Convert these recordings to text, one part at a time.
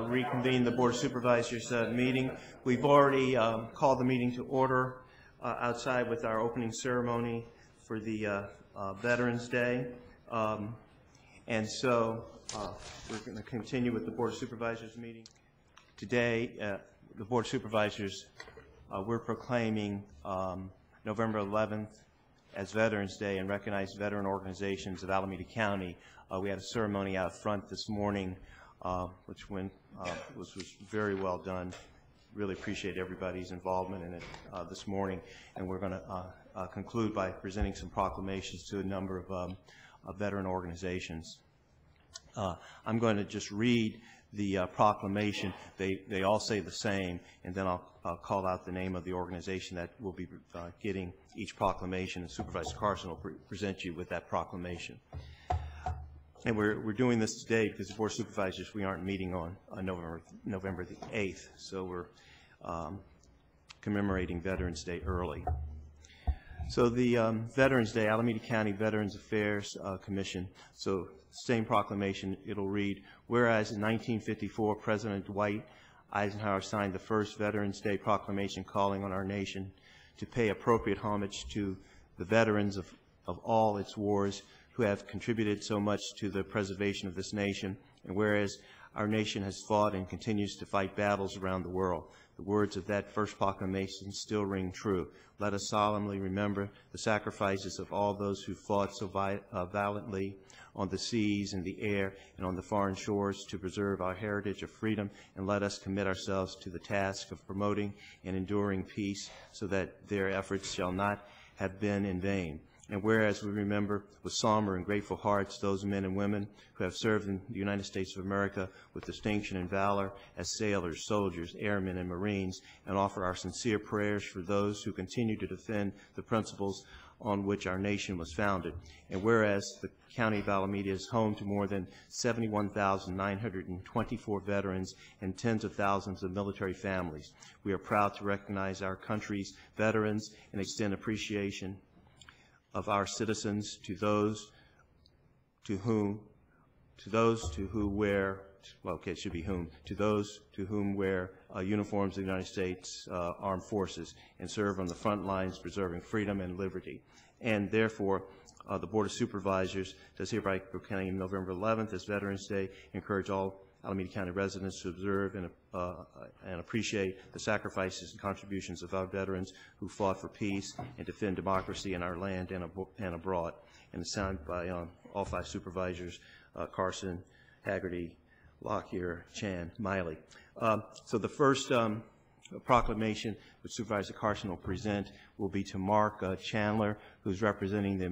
reconvene the Board of Supervisors meeting. We've already called the meeting to order outside with our opening ceremony for the Veterans Day. And so we're going to continue with the Board of Supervisors meeting. Today, the Board of Supervisors, we're proclaiming November 11th as Veterans Day and recognize veteran organizations of Alameda County. We had a ceremony out front this morning, which was very well done. Really appreciate everybody's involvement in it this morning. And we're going to conclude by presenting some proclamations to a number of veteran organizations. I'm going to just read the proclamation. They all say the same, and then I'll call out the name of the organization that will be getting each proclamation, and Supervisor Carson will present you with that proclamation. And we're doing this today because the Board of Supervisors, we aren't meeting on November the 8th, so we're commemorating Veterans Day early. So the Veterans Day, Alameda County Veterans Affairs Commission, so same proclamation, it'll read, whereas in 1954, President Dwight Eisenhower signed the first Veterans Day proclamation calling on our nation to pay appropriate homage to the veterans of all its wars who have contributed so much to the preservation of this nation, and whereas our nation has fought and continues to fight battles around the world. The words of that first proclamation still ring true. Let us solemnly remember the sacrifices of all those who fought so valiantly on the seas and the air and on the foreign shores to preserve our heritage of freedom, and let us commit ourselves to the task of promoting and enduring peace so that their efforts shall not have been in vain. And whereas we remember with somber and grateful hearts those men and women who have served in the United States of America with distinction and valor as sailors, soldiers, airmen, and Marines, and offer our sincere prayers for those who continue to defend the principles on which our nation was founded. And whereas the County of Alameda is home to more than 71,924 veterans and tens of thousands of military families, we are proud to recognize our country's veterans and extend appreciation of our citizens to those who wear uniforms of the United States Armed Forces and serve on the front lines preserving freedom and liberty. And therefore, the Board of Supervisors does hereby proclaim November 11th as Veterans Day, encourage all Alameda County residents to observe and appreciate the sacrifices and contributions of our veterans who fought for peace and defend democracy in our land and abroad. And it's signed by all 5 supervisors, Carson, Haggerty, Lockyer, Chan, Miley. So the first proclamation which Supervisor Carson will present will be to Mark Chandler, who's representing the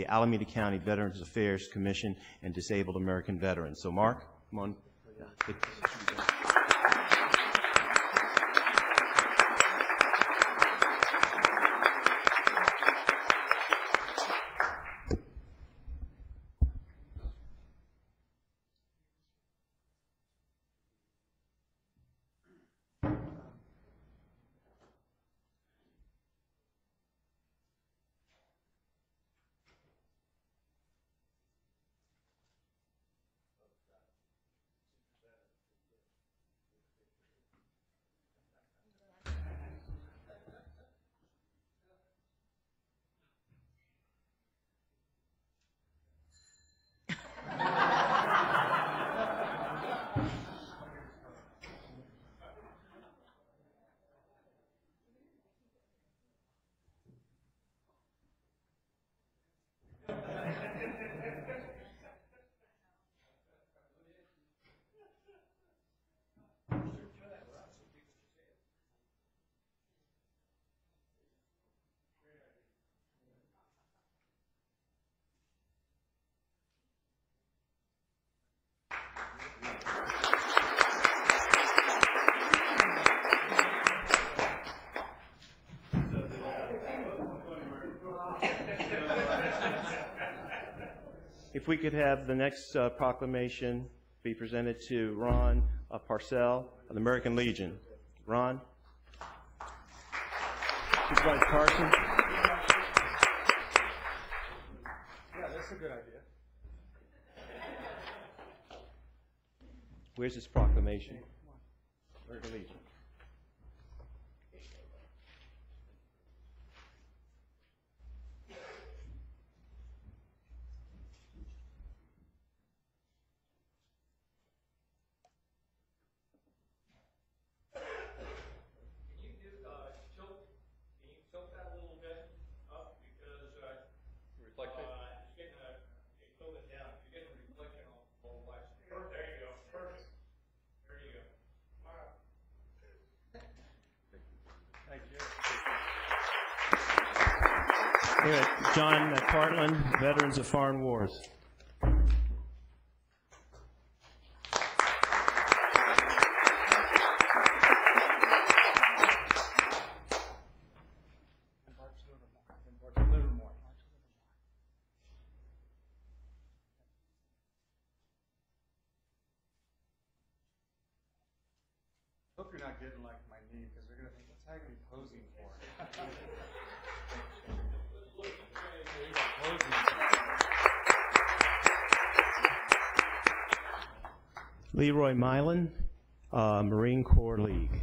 Alameda County Veterans Affairs Commission and Disabled American Veterans. So Mark, come on. Yeah. If we could have the next proclamation be presented to Ron Parcell of the American Legion. Ron? Supervisor Carson? Yeah, that's a good idea. Where's this proclamation? Where's the Legion? Here at John Cartland, Veterans of Foreign Wars. Hope you're not getting like my knee because they're gonna think what's Haggerty posing for? Leroy Milan, Marine Corps League.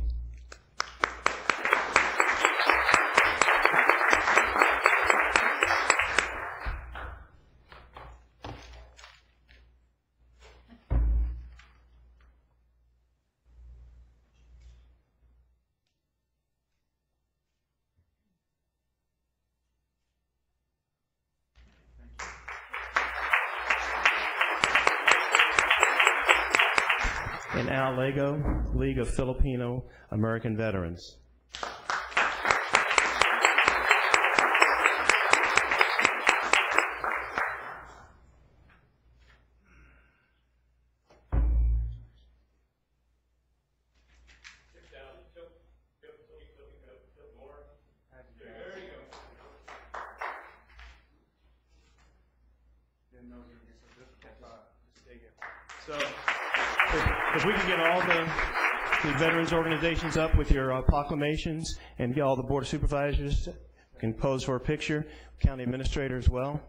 And Al Lego, League of Filipino American Veterans. So, if we can get all the veterans organizations up with your proclamations and get all the Board of Supervisors can pose for a picture, County Administrator as well.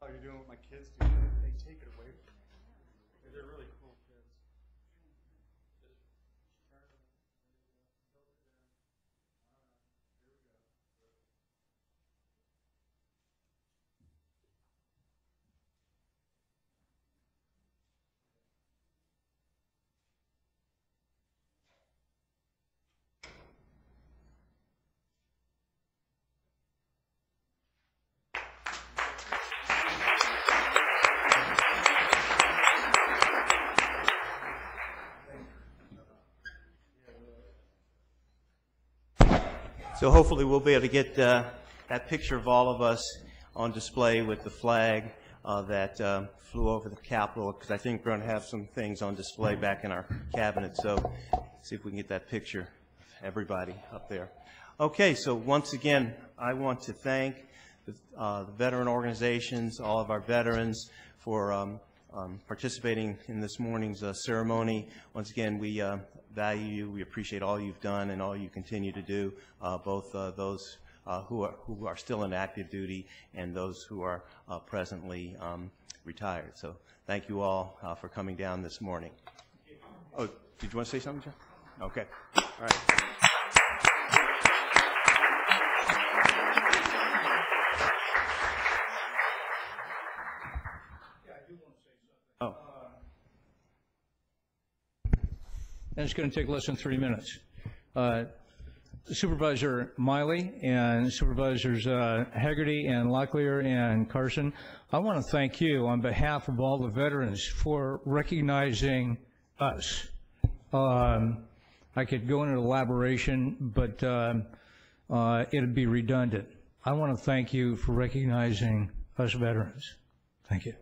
Oh, you're doing what my kids do. They take it away from me. They're really cool kids. So hopefully we'll be able to get that picture of all of us on display with the flag that flew over the Capitol, because I think we're going to have some things on display back in our cabinet. So see if we can get that picture of everybody up there. Okay, so once again, I want to thank the veteran organizations, all of our veterans, for participating in this morning's ceremony. Once again, we value you. We appreciate all you've done and all you continue to do, both those who are still in active duty and those who are presently retired. So thank you all for coming down this morning. Oh, did you want to say something, John? Okay. All right. Oh. And it's going to take less than 3 minutes. Supervisor Miley and Supervisors Haggerty and Locklear and Carson, I want to thank you on behalf of all the veterans for recognizing us. I could go into elaboration, but it'd be redundant. I want to thank you for recognizing us veterans. Thank you.